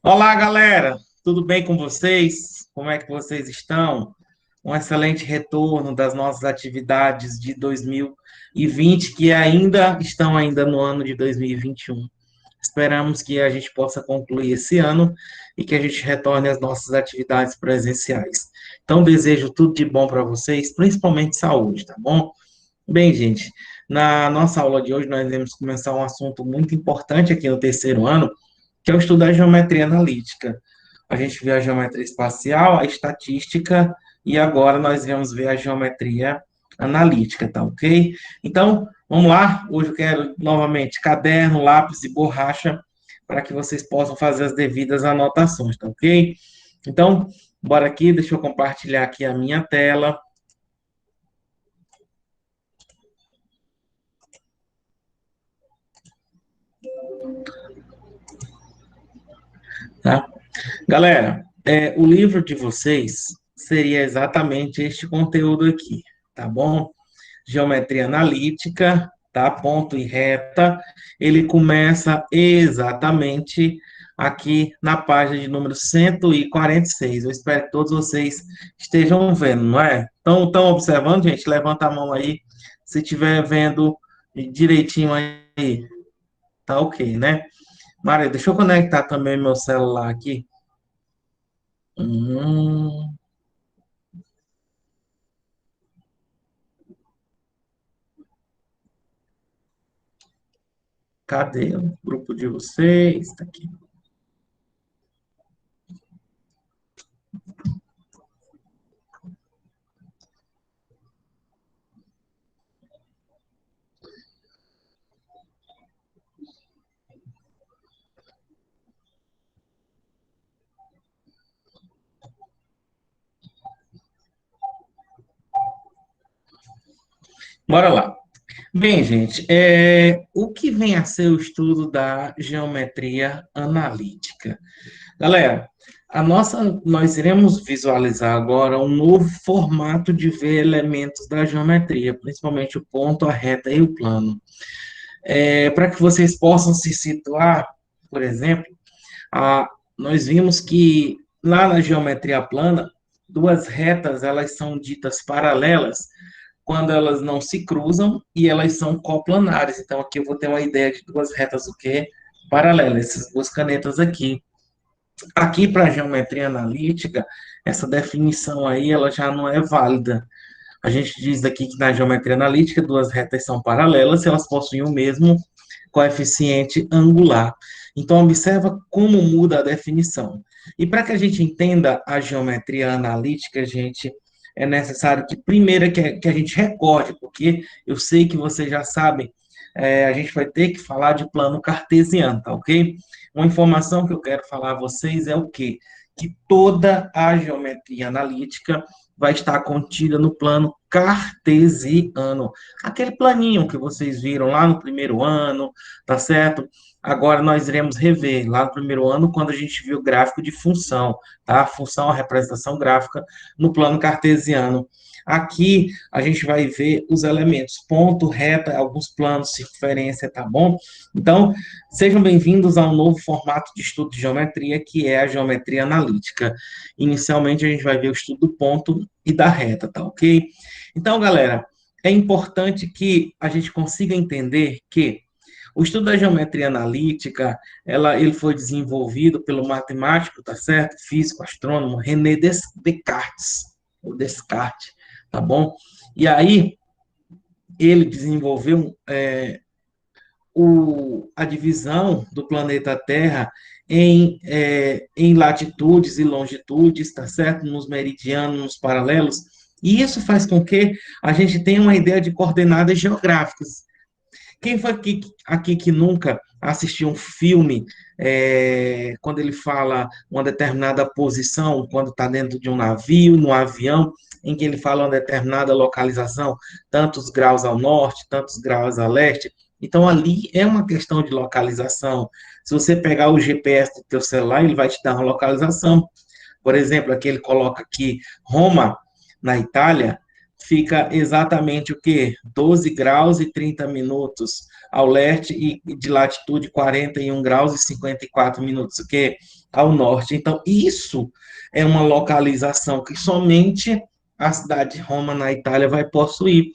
Olá, galera! Tudo bem com vocês? Como é que vocês estão? Um excelente retorno das nossas atividades de 2020, que ainda estão ainda no ano de 2021. Esperamos que a gente possa concluir esse ano e que a gente retorne às nossas atividades presenciais. Então, desejo tudo de bom para vocês, principalmente saúde, tá bom? Bem, gente, na nossa aula de hoje nós vamos começar um assunto muito importante aqui no terceiro ano, que é o estudo da geometria analítica. A gente viu a geometria espacial, a estatística, e agora nós vamos ver a geometria analítica, tá ok? Então, vamos lá. Hoje eu quero novamente caderno, lápis e borracha para que vocês possam fazer as devidas anotações, tá ok? Então, bora aqui, deixa eu compartilhar aqui a minha tela, tá? Galera, o livro de vocês seria exatamente este conteúdo aqui, tá bom? Geometria analítica, tá? Ponto e reta. Ele começa exatamente aqui na página de número 146. Eu espero que todos vocês estejam vendo, não é? Estão observando, gente? Levanta a mão aí se estiver vendo direitinho aí. Tá ok, né? Maria, deixa eu conectar também meu celular aqui. Hum, cadê o grupo de vocês? Tá aqui. Bora lá. Bem, gente, o que vem a ser o estudo da geometria analítica? Galera, nós iremos visualizar agora um novo formato de ver elementos da geometria, principalmente o ponto, a reta e o plano. Para que vocês possam se situar, por exemplo, nós vimos que lá na geometria plana, duas retas elas são ditas paralelas quando elas não se cruzam e elas são coplanares. Então, aqui eu vou ter uma ideia de duas retas o quê? Paralelas, essas duas canetas aqui. Aqui, para a geometria analítica, essa definição aí, ela já não é válida. A gente diz aqui que na geometria analítica, duas retas são paralelas se elas possuem o mesmo coeficiente angular. Então, observa como muda a definição. E para que a gente entenda a geometria analítica, gente, é necessário que primeiro que a gente recorde, porque eu sei que vocês já sabem, a gente vai ter que falar de plano cartesiano, tá ok? Uma informação que eu quero falar a vocês é o quê? Que toda a geometria analítica vai estar contida no plano cartesiano. Aquele planinho que vocês viram lá no primeiro ano, tá certo? Agora nós iremos rever lá no primeiro ano, quando a gente viu o gráfico de função, tá? Função, a representação gráfica no plano cartesiano. Aqui a gente vai ver os elementos ponto, reta, alguns planos, circunferência, tá bom? Então, sejam bem-vindos a um novo formato de estudo de geometria, que é a geometria analítica. Inicialmente, a gente vai ver o estudo do ponto e da reta, tá ok? Então, galera, é importante que a gente consiga entender que o estudo da geometria analítica, ele foi desenvolvido pelo matemático, tá certo? Físico, astrônomo, René Descartes, ou Descartes, tá bom? E aí, ele desenvolveu a divisão do planeta Terra em latitudes e longitudes, tá certo? Nos meridianos, nos paralelos, e isso faz com que a gente tenha uma ideia de coordenadas geográficas. Quem foi aqui que nunca assistiu um filme quando ele fala uma determinada posição, quando está dentro de um navio, no avião, em que ele fala uma determinada localização, tantos graus ao norte, tantos graus a leste? Então, ali é uma questão de localização. Se você pegar o GPS do teu celular, ele vai te dar uma localização. Por exemplo, aqui ele coloca aqui Roma, na Itália, fica exatamente o quê? 12 graus e 30 minutos. ao leste e de latitude 41 graus e 54 minutos, o que ao norte. Então, isso é uma localização que somente a cidade de Roma, na Itália, vai possuir.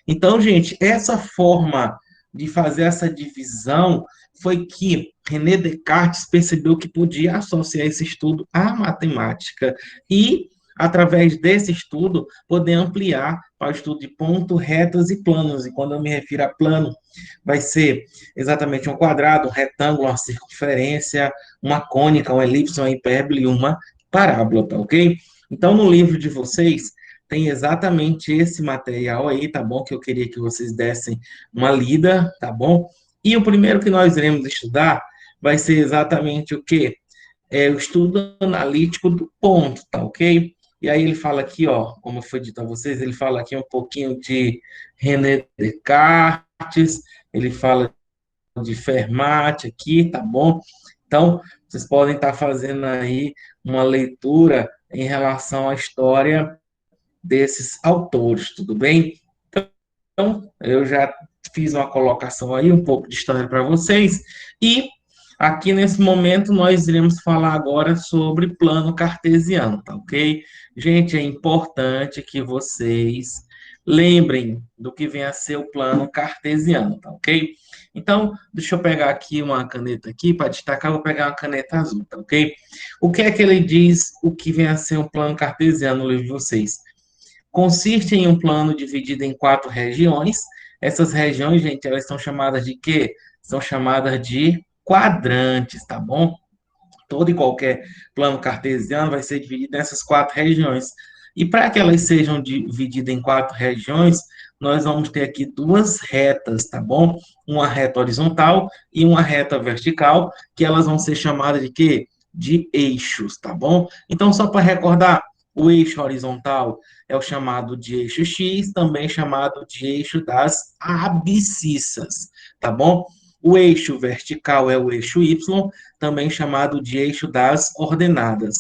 Então, gente, essa forma de fazer essa divisão foi que René Descartes percebeu que podia associar esse estudo à matemática e, através desse estudo, poder ampliar para o estudo de pontos, retas e planos. E quando eu me refiro a plano, vai ser exatamente um quadrado, um retângulo, uma circunferência, uma cônica, uma elipse, uma hipérbole e uma parábola, tá ok? Então, no livro de vocês, tem exatamente esse material aí, tá bom? Que eu queria que vocês dessem uma lida, tá bom? E o primeiro que nós iremos estudar vai ser exatamente o quê? É o estudo analítico do ponto, tá ok? E aí ele fala aqui, ó, como foi dito a vocês, ele fala aqui um pouquinho de René Descartes, ele fala de Fermat aqui, tá bom? Então, vocês podem estar fazendo aí uma leitura em relação à história desses autores, tudo bem? Então, eu já fiz uma colocação aí, um pouco de história para vocês, e aqui nesse momento nós iremos falar agora sobre plano cartesiano, tá ok? Gente, é importante que vocês lembrem do que vem a ser o plano cartesiano, tá ok? Então, deixa eu pegar aqui uma caneta aqui para destacar, vou pegar uma caneta azul, tá ok? O que é que ele diz, o que vem a ser um plano cartesiano no livro de vocês? Consiste em um plano dividido em 4 regiões. Essas regiões, gente, elas são chamadas de quê? São chamadas de quadrantes, tá bom? Todo e qualquer plano cartesiano vai ser dividido nessas 4 regiões. E para que elas sejam divididas em 4 regiões, nós vamos ter aqui 2 retas, tá bom? Uma reta horizontal e uma reta vertical, que elas vão ser chamadas de quê? De eixos, tá bom? Então, só para recordar, o eixo horizontal é o chamado de eixo X, também chamado de eixo das abscissas, tá bom? O eixo vertical é o eixo Y, também chamado de eixo das ordenadas.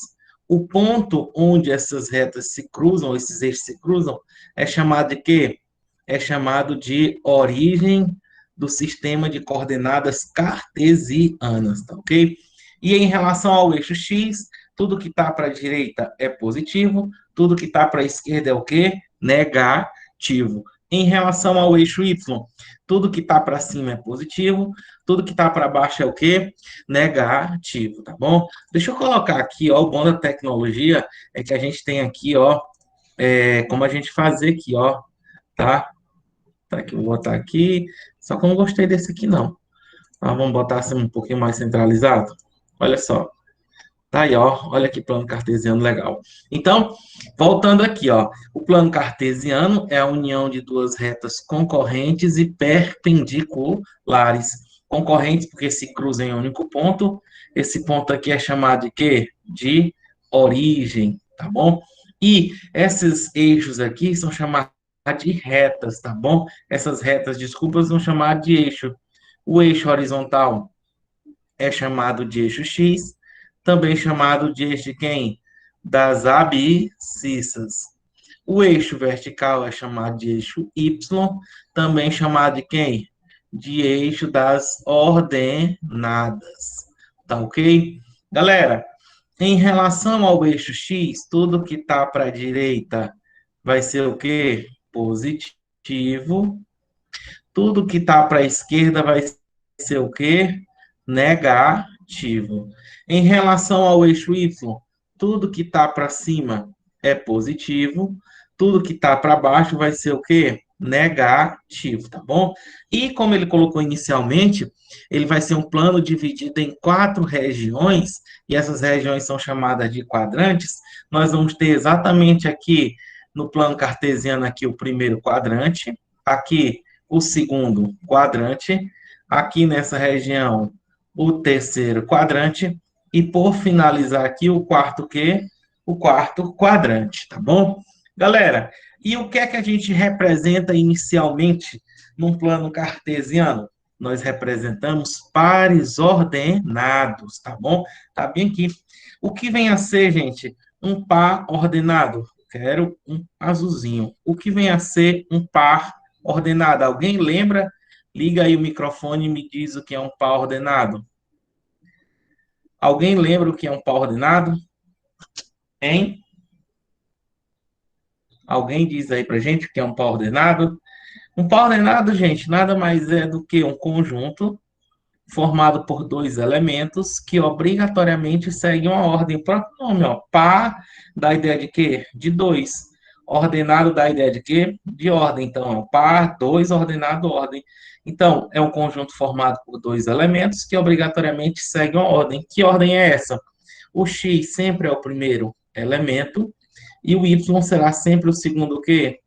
O ponto onde essas retas se cruzam, esses eixos se cruzam, é chamado de quê? É chamado de origem do sistema de coordenadas cartesianas, tá ok? E em relação ao eixo X, tudo que está para a direita é positivo, tudo que está para a esquerda é o quê? Negativo. Em relação ao eixo Y, tudo que está para cima é positivo, tudo que está para baixo é o quê? Negativo, tá bom? Deixa eu colocar aqui, ó, o bom da tecnologia é que a gente tem aqui, ó, como a gente fazer aqui, ó, tá? Tá aqui, vou botar aqui, só que eu não gostei desse aqui, não. Mas vamos botar assim um pouquinho mais centralizado. Olha só. Tá aí, ó. Olha que plano cartesiano legal. Então, voltando aqui, ó. O plano cartesiano é a união de 2 retas concorrentes e perpendiculares. Concorrentes porque se cruzam em um único ponto. Esse ponto aqui é chamado de quê? De origem, tá bom? E esses eixos aqui são chamados de retas, tá bom? Essas retas, desculpa, são chamadas de eixo. O eixo horizontal é chamado de eixo X, também chamado de eixo de quem? Das abscissas. O eixo vertical é chamado de eixo Y, também chamado de quem? De eixo das ordenadas. Tá ok? Galera, em relação ao eixo X, tudo que está para a direita vai ser o quê? Positivo. Tudo que está para a esquerda vai ser o quê? Negativo. Em relação ao eixo Y, tudo que está para cima é positivo, tudo que está para baixo vai ser o quê? Negativo, tá bom? E como ele colocou inicialmente, ele vai ser um plano dividido em 4 regiões, e essas regiões são chamadas de quadrantes. Nós vamos ter exatamente aqui no plano cartesiano aqui o primeiro quadrante, aqui o segundo quadrante, aqui nessa região o terceiro quadrante e por finalizar aqui o quarto quê? O quarto quadrante, tá bom? Galera, e o que é que a gente representa inicialmente num plano cartesiano? Nós representamos pares ordenados, tá bom? Tá bem aqui. O que vem a ser, gente, um par ordenado? Quero um azulzinho. O que vem a ser um par ordenado? Alguém lembra Liga aí o microfone e me diz o que é um par ordenado. Alguém lembra o que é um par ordenado? Hein? Alguém diz aí pra gente o que é um par ordenado? Um par ordenado, gente, nada mais é do que um conjunto formado por dois elementos que obrigatoriamente seguem uma ordem. O próprio nome, ó, par dá ideia de quê? De dois. Ordenado dá ideia de quê? De ordem. Então, ó, par, dois, ordenado, ordem. Então, é um conjunto formado por dois elementos que obrigatoriamente seguem uma ordem. Que ordem é essa? O x sempre é o primeiro elemento e o y será sempre o segundo o quê?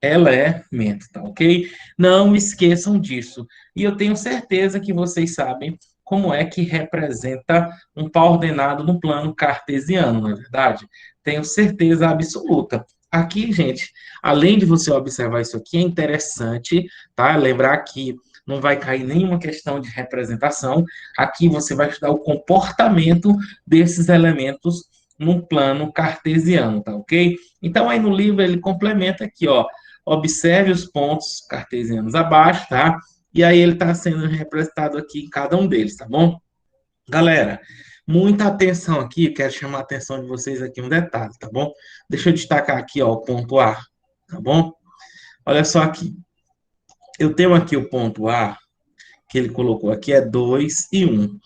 Elemento, tá ok? Não esqueçam disso. E eu tenho certeza que vocês sabem como é que representa um par ordenado no plano cartesiano, não é verdade? Tenho certeza absoluta. Aqui, gente, além de você observar isso aqui, é interessante, tá? Lembrar que não vai cair nenhuma questão de representação. Aqui você vai estudar o comportamento desses elementos num plano cartesiano, tá ok? Então, aí no livro ele complementa aqui, ó. Observe os pontos cartesianos abaixo, tá? E aí ele está sendo representado aqui em cada um deles, tá bom? Galera, muita atenção aqui, quero chamar a atenção de vocês aqui um detalhe, tá bom? Deixa eu destacar aqui, ó, o ponto A, tá bom? Olha só aqui. Eu tenho aqui o ponto A, que ele colocou aqui, é 2 e 1.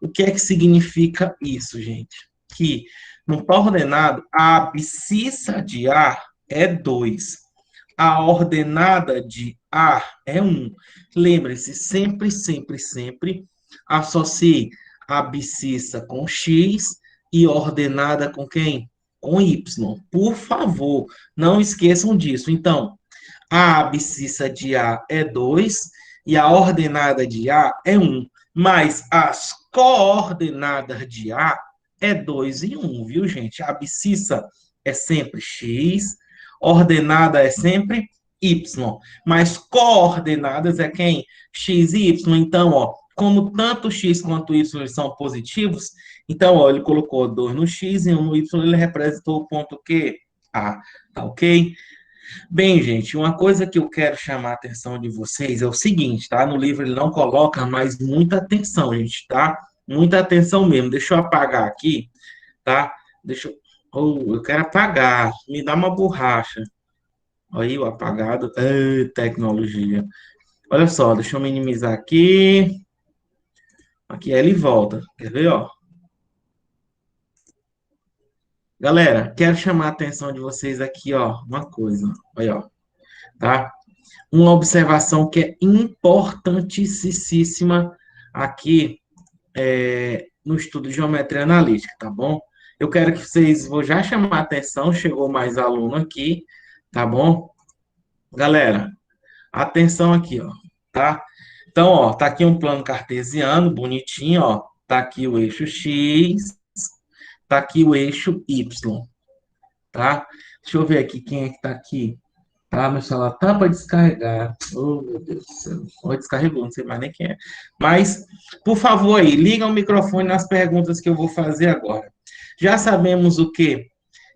O que é que significa isso, gente? Que no par ordenado, a abscissa de A é 2. A ordenada de A é 1. Lembre-se, sempre, sempre, sempre associe a abscissa com X e ordenada com quem? Com Y. Por favor, não esqueçam disso. Então, a abscissa de A é 2 e a ordenada de A é 1. Mas as coordenadas de A é 2 e 1, viu, gente? A abscissa é sempre X, ordenada é sempre Y. Mas coordenadas é quem? X e Y. Então, ó, como tanto X quanto Y são positivos, então, ó, ele colocou 2 no X e 1 no Y, ele representou o ponto Q, A, tá ok? Bem, gente, uma coisa que eu quero chamar a atenção de vocês é o seguinte, tá? No livro ele não coloca, mas muita atenção, gente, tá? Muita atenção mesmo. Deixa eu apagar aqui, tá? Deixa eu... Oh, eu quero apagar. Me dá uma borracha. Aí, o apagado. Tecnologia. Olha só, deixa eu minimizar aqui. Aqui ele volta. Quer ver, ó? Galera, quero chamar a atenção de vocês aqui, ó. Uma coisa. Aí, ó. Tá? Uma observação que é importantíssima aqui no estudo de geometria analítica, tá bom? Eu quero que vocês, vou já chamar a atenção, chegou mais aluno aqui, tá bom? Galera, atenção aqui, ó, tá? Então, ó, tá aqui um plano cartesiano, bonitinho, ó, tá aqui o eixo X, tá aqui o eixo Y, tá? Deixa eu ver aqui quem é que tá aqui. Ah, meu celular tá para descarregar. Oh, meu Deus do céu. Ou descarregou, não sei mais nem quem é. Mas, por favor aí, liga o microfone nas perguntas que eu vou fazer agora. Já sabemos o quê?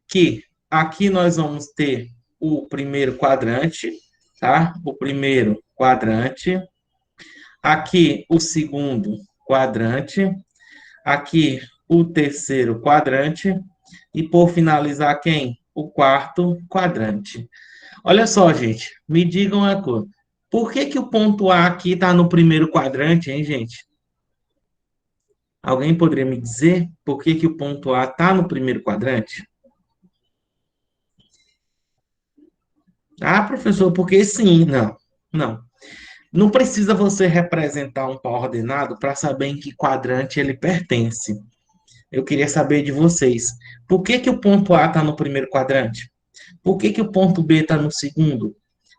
Que aqui nós vamos ter o primeiro quadrante, tá? O primeiro quadrante. Aqui o segundo quadrante. Aqui o terceiro quadrante. E por finalizar, quem? O quarto quadrante. Olha só, gente, me digam uma coisa. Por que que o ponto A aqui está no primeiro quadrante, hein, gente? Alguém poderia me dizer por que que o ponto A está no primeiro quadrante? Ah, professor, porque sim. Não, não. Não precisa você representar um par ordenado para saber em que quadrante ele pertence. Eu queria saber de vocês. Por que que o ponto A está no primeiro quadrante? Por que que o ponto B está no segundo?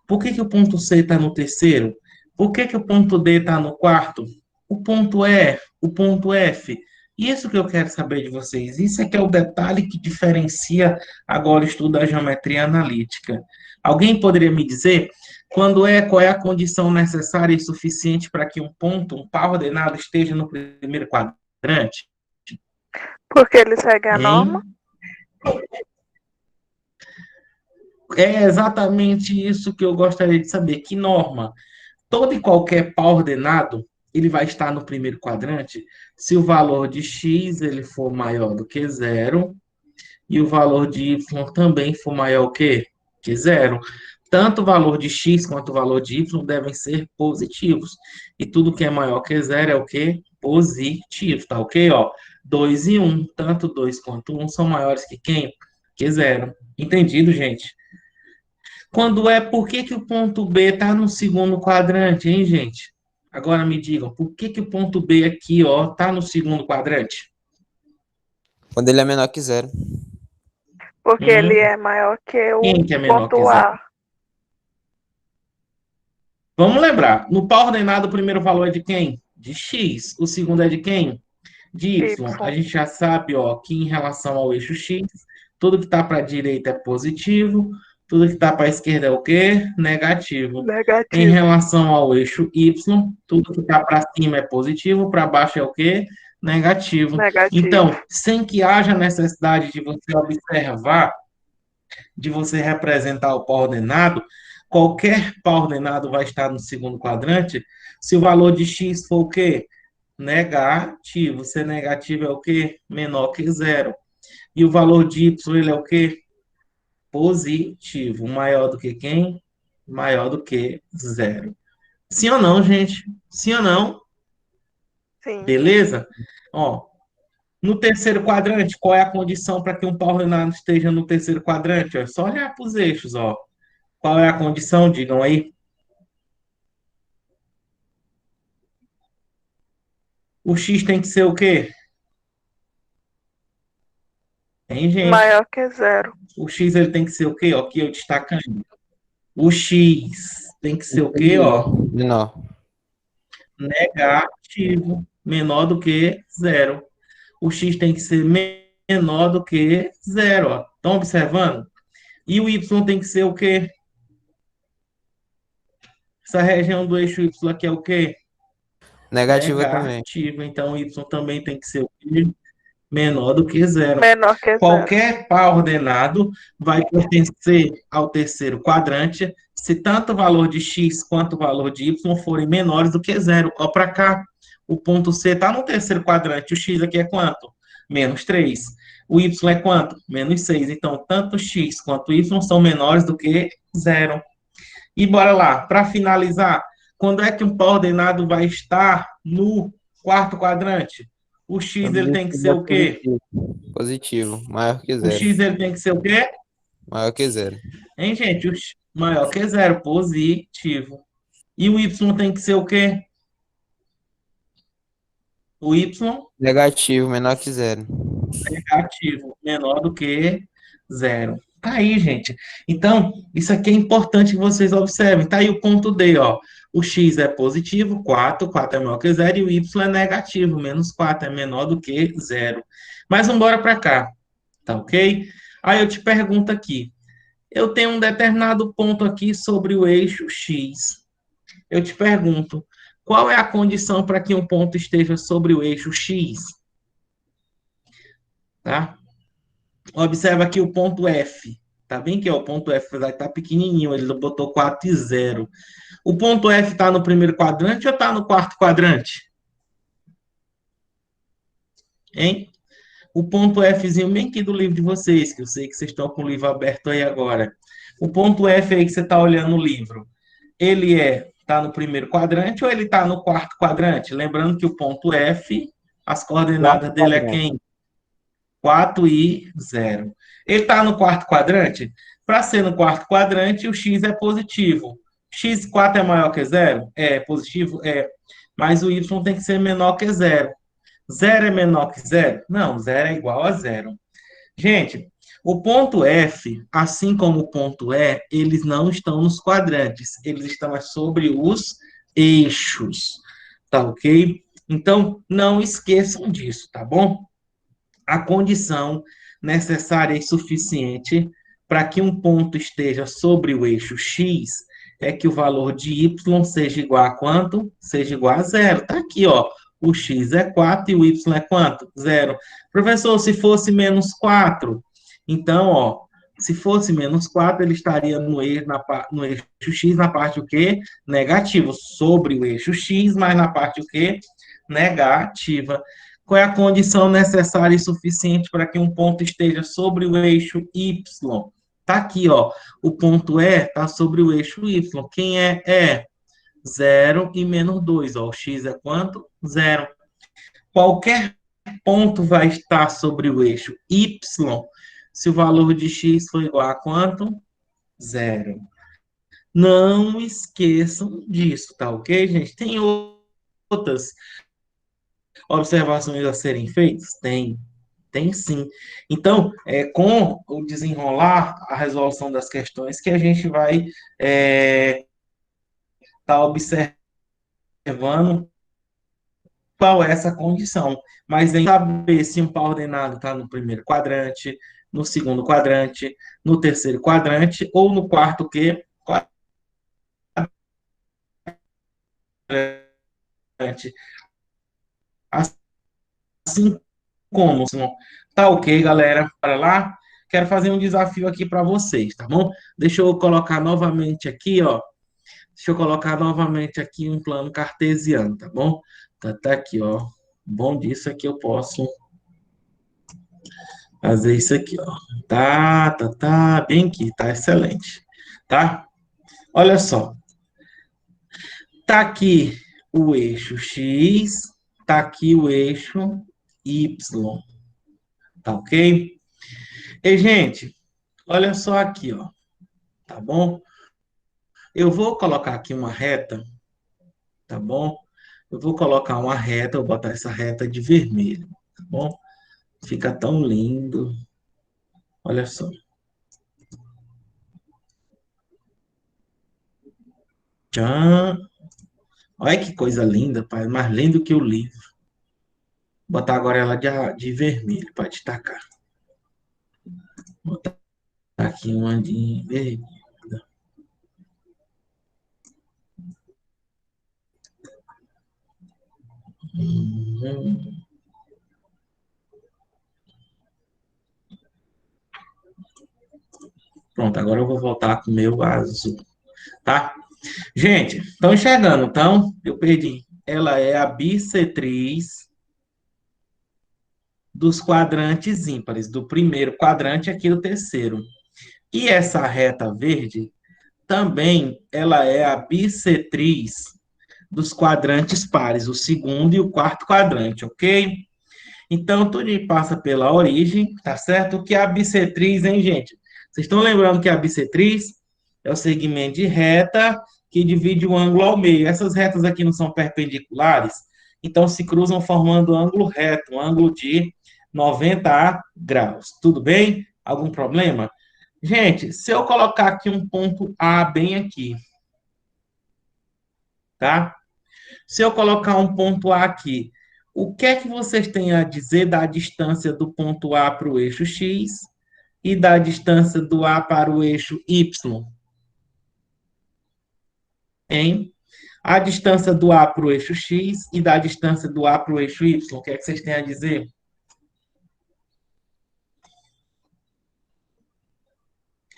Por que que o ponto C está no terceiro? Por que que o ponto D está no quarto? O ponto E, o ponto F. Isso que eu quero saber de vocês. Isso é que é o detalhe que diferencia agora o estudo da geometria analítica. Alguém poderia me dizer qual é a condição necessária e suficiente para que um ponto, um par ordenado, esteja no primeiro quadrante? Porque ele segue a norma? Hein? É exatamente isso que eu gostaria de saber. Que norma? todo e qualquer par ordenado, ele vai estar no primeiro quadrante se o valor de x ele for maior do que zero e o valor de y também for maior que zero. Tanto o valor de x quanto o valor de y devem ser positivos. E tudo que é maior que zero é o quê? Positivo, tá ok? Ó, 2 e 1, tanto 2 quanto 1 são maiores que quem? Que zero. Entendido, gente? Quando é, por que que o ponto B está no segundo quadrante, hein, gente? Agora me digam, por que que o ponto B aqui, ó, está no segundo quadrante? Quando ele é menor que zero. Porque ele é maior que o Quem que é menor que ponto zero? A. Vamos lembrar, no par ordenado o primeiro valor é de quem? De x. O segundo é de quem? De y. A gente já sabe, ó, que em relação ao eixo x, tudo que está para a direita é positivo, tudo que está para a esquerda é o quê? Negativo. Em relação ao eixo y, tudo que está para cima é positivo, para baixo é o quê? Negativo. Então, sem que haja necessidade de você observar, de você representar o par ordenado, qualquer par ordenado vai estar no segundo quadrante se o valor de x for o quê? Negativo. Ser negativo é o quê? Menor que zero. E o valor de y, ele é o quê? Positivo. Maior do que quem? Maior do que zero. Sim ou não, gente? Sim ou não? Sim. Beleza? Ó, no terceiro quadrante, qual é a condição para que um par ordenado esteja no terceiro quadrante? É só olhar para os eixos, ó. Qual é a condição? Digam aí. O x tem que ser o quê? Hein, gente? Maior que zero. O x ele tem que ser o quê? Ó, aqui eu destacando. O x tem que ser o quê, ó? Menor. Negativo. Menor do que zero. O x tem que ser menor do que zero, ó. Estão observando? E o y tem que ser o quê? Essa região do eixo y aqui é o quê? Negativa também. Negativo. Então, o y também tem que ser o quê? Menor do que zero. Menor que zero. Qualquer par ordenado vai pertencer ao terceiro quadrante se tanto o valor de x quanto o valor de y forem menores do que zero. Ó, para cá, o ponto C está no terceiro quadrante. O x aqui é quanto? Menos 3. O y é quanto? Menos 6. Então, tanto x quanto y são menores do que zero. E bora lá, para finalizar, quando é que um par ordenado vai estar no quarto quadrante? O x ele tem que ser o quê? Positivo, maior que O zero. x ele tem que ser o quê? Maior que zero. Hein, gente? Maior que zero, positivo. E o y tem que ser o quê? O y? Negativo, menor que zero. Negativo, menor do que zero. Tá aí, gente. Então, isso aqui é importante que vocês observem. Tá aí o ponto D, ó. O x é positivo, 4, 4 é maior que zero, e o y é negativo, menos 4 é menor do que zero. Mas vamos embora para cá, tá ok? Aí eu te pergunto aqui, eu tenho um determinado ponto aqui sobre o eixo x. Eu te pergunto, qual é a condição para que um ponto esteja sobre o eixo x? Tá? Observa aqui o ponto F. Tá bem que ó, o ponto F vai estar pequenininho, ele botou 4 e 0. O ponto F está no primeiro quadrante ou está no quarto quadrante? Hein? O ponto Fzinho bem aqui do livro de vocês, que eu sei que vocês estão com o livro aberto aí agora. O ponto F aí que você está olhando no livro, ele está no primeiro quadrante ou ele está no quarto quadrante? Lembrando que o ponto F, as coordenadas dele é quem? 4 e 0. Ele está no quarto quadrante? Para ser no quarto quadrante, o x é positivo. x4 é maior que zero? É positivo? É. Mas o y tem que ser menor que zero. Zero é menor que zero? Não, zero é igual a zero. Gente, o ponto F, assim como o ponto E, eles não estão nos quadrantes. Eles estão sobre os eixos. Tá ok? Então, não esqueçam disso, tá bom? A condição necessária e suficiente para que um ponto esteja sobre o eixo x é que o valor de y seja igual a quanto? Seja igual a zero. Está aqui, ó. O x é 4 e o y é quanto? Zero. Professor, se fosse menos 4, então, ó, Se fosse menos 4, ele estaria no eixo X, na parte o quê? Negativo, sobre o eixo X, mas na parte o quê? Negativa. Qual é a condição necessária e suficiente para que um ponto esteja sobre o eixo Y? Tá aqui, ó. O ponto E está sobre o eixo Y. Quem é E? 0 e menos 2. Ó. O X é quanto? 0. Qualquer ponto vai estar sobre o eixo Y se o valor de x for igual a quanto? 0. Não esqueçam disso, tá ok, gente? Tem outras observações a serem feitas? Tem sim. Então, com o desenrolar, a resolução das questões, que a gente vai estar observando qual é essa condição. Mas em saber se um par ordenado está no primeiro quadrante, no segundo quadrante, no terceiro quadrante, ou no quarto quadrante. Assim como. Tá ok, galera? Para lá. Quero fazer um desafio aqui para vocês, tá bom? Deixa eu colocar novamente aqui, ó. Deixa eu colocar novamente aqui um plano cartesiano, tá bom? Tá aqui, ó. Bom disso aqui eu posso fazer isso aqui, ó. Tá, bem aqui, tá excelente, tá? Olha só. Tá aqui o eixo X, tá aqui o eixo Y, tá ok? E, gente, olha só aqui, ó, tá bom? Eu vou colocar aqui uma reta, tá bom? Eu vou colocar uma reta, vou botar essa reta de vermelho, tá bom? Fica tão lindo. Olha só. Tchan. Olha que coisa linda, pai. Mais lindo que o livro. Vou botar agora ela de vermelho para destacar. Vou botar aqui uma de vermelho. Pronto, agora eu vou voltar com o meu azul, tá? Gente, estão enxergando, então? Eu perdi. Ela é a bissetriz dos quadrantes ímpares, do primeiro quadrante aqui do terceiro. E essa reta verde também ela é a bissetriz dos quadrantes pares, o segundo e o quarto quadrante, ok? Então, tudo passa pela origem, tá certo? O que é a bissetriz, hein, gente? Vocês estão lembrando que a bissetriz é o segmento de reta que divide o ângulo ao meio. Essas retas aqui não são perpendiculares, então se cruzam formando um ângulo reto, um ângulo de 90 graus. Tudo bem? Algum problema? Gente, se eu colocar aqui um ponto A bem aqui, tá? Se eu colocar um ponto A aqui, o que é que vocês têm a dizer da distância do ponto A para o eixo X e da distância do A para o eixo Y? Hein? A distância do A para o eixo X e da distância do A para o eixo Y. O que é que vocês têm a dizer?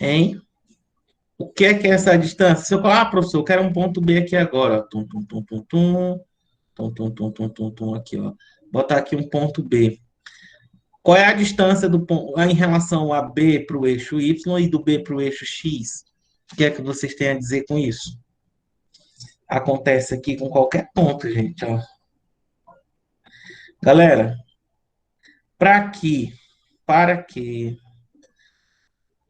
Hein? O que é essa distância? Se eu falar, professor, eu quero um ponto B aqui agora. Tum, tum, tum, tum, tum. Tum, tum, tum, tum, tum, tum, aqui, ó. Botar aqui um ponto B. Qual é a distância do ponto em relação a B para o eixo Y e do B para o eixo X? O que é que vocês têm a dizer com isso? Acontece aqui com qualquer ponto, gente, ó. Galera, para que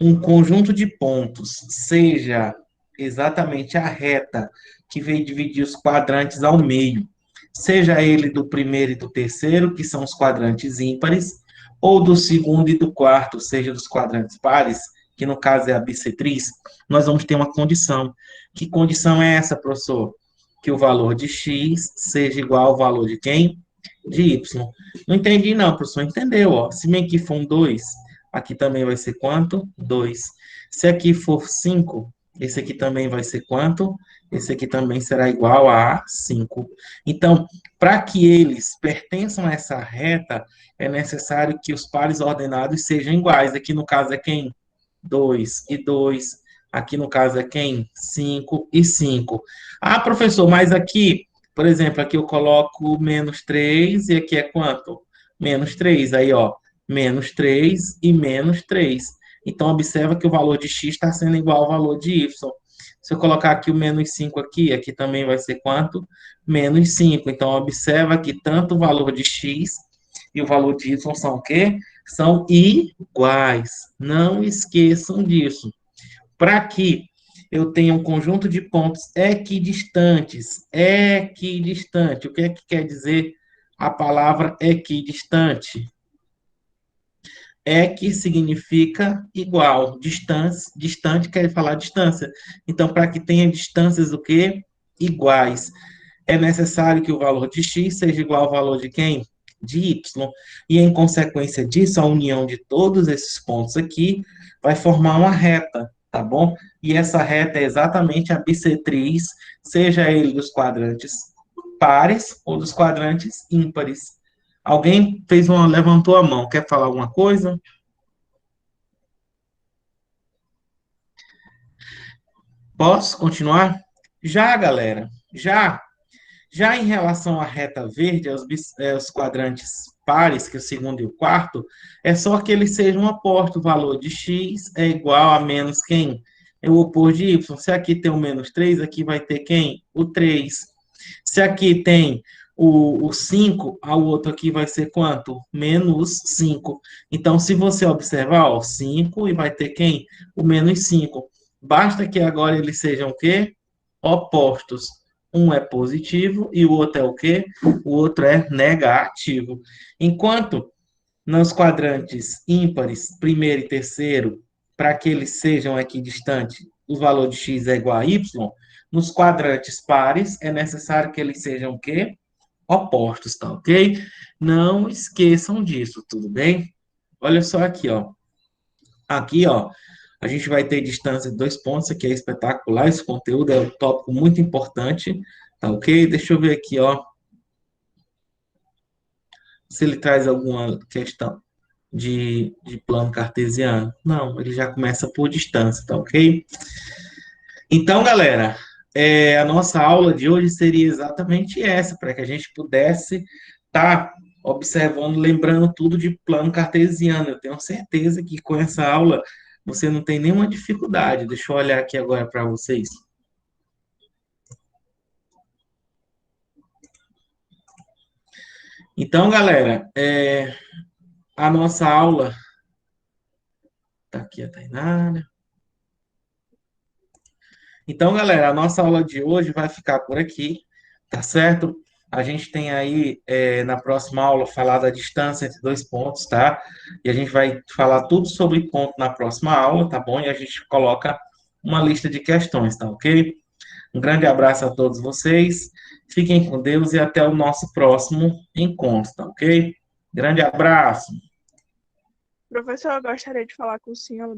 um conjunto de pontos seja exatamente a reta que vem dividir os quadrantes ao meio, seja ele do primeiro e do terceiro, que são os quadrantes ímpares, ou do segundo e do quarto, seja dos quadrantes pares, que no caso é a bissetriz, nós vamos ter uma condição. Que condição é essa, professor? Que o valor de x seja igual ao valor de quem? De y. Não entendi não, professor. Entendeu? Ó. Se bem que for um 2, aqui também vai ser quanto? 2. Se aqui for 5, esse aqui também vai ser quanto? Esse aqui também será igual a 5. Então, para que eles pertençam a essa reta, é necessário que os pares ordenados sejam iguais. Aqui, no caso, é quem? 2 e 2. Aqui no caso é quem? 5 e 5. Ah, professor, mas aqui, por exemplo, aqui eu coloco menos 3 e aqui é quanto? Menos 3. Aí, ó, menos 3 e menos 3. Então, observa que o valor de x está sendo igual ao valor de y. Se eu colocar aqui o menos 5 aqui, aqui também vai ser quanto? Menos 5. Então, observa que tanto o valor de x e o valor de y são o quê? São iguais. Não esqueçam disso. Para que eu tenha um conjunto de pontos equidistantes. Equidistante. O que é que quer dizer a palavra equidistante? Equi significa igual. Distância, distante quer falar distância. Então, para que tenha distâncias o quê? Iguais. É necessário que o valor de x seja igual ao valor de quem? De y. E em consequência disso, a união de todos esses pontos aqui vai formar uma reta, tá bom? E essa reta é exatamente a bissetriz, seja ele dos quadrantes pares ou dos quadrantes ímpares. Alguém levantou a mão, quer falar alguma coisa? Posso continuar? Já, galera, já. Já em relação à reta verde, aos quadrantes pares, que é o segundo e o quarto, é só que eles sejam opostos. O valor de x é igual a menos quem? É o oposto de y. Se aqui tem o menos 3, aqui vai ter quem? O 3. Se aqui tem o 5, o outro aqui vai ser quanto? Menos 5. Então, se você observar, ó, 5 e vai ter quem? O menos 5. Basta que agora eles sejam o quê? Opostos. Um é positivo e o outro é o quê? O outro é negativo. Enquanto nos quadrantes ímpares, primeiro e terceiro, para que eles sejam equidistantes, o valor de x é igual a y, nos quadrantes pares é necessário que eles sejam o quê? Opostos, tá ok? Não esqueçam disso, tudo bem? Olha só aqui, ó. Aqui, ó, a gente vai ter distância de 2 pontos, aqui é espetacular, esse conteúdo é um tópico muito importante, tá ok? Deixa eu ver aqui, ó, se ele traz alguma questão de plano cartesiano. Não, ele já começa por distância, tá ok? Então, galera, a nossa aula de hoje seria exatamente essa, para que a gente pudesse estar observando, lembrando tudo de plano cartesiano. Eu tenho certeza que com essa aula você não tem nenhuma dificuldade. Deixa eu olhar aqui agora para vocês. Então, galera, a nossa aula. Tá aqui a Tainara. Então, galera, a nossa aula de hoje vai ficar por aqui, tá certo? A gente tem aí, na próxima aula, falar da distância entre 2 pontos, tá? E a gente vai falar tudo sobre ponto na próxima aula, tá bom? E a gente coloca uma lista de questões, tá ok? Um grande abraço a todos vocês, fiquem com Deus e até o nosso próximo encontro, tá ok? Grande abraço! Professor, eu gostaria de falar com o senhor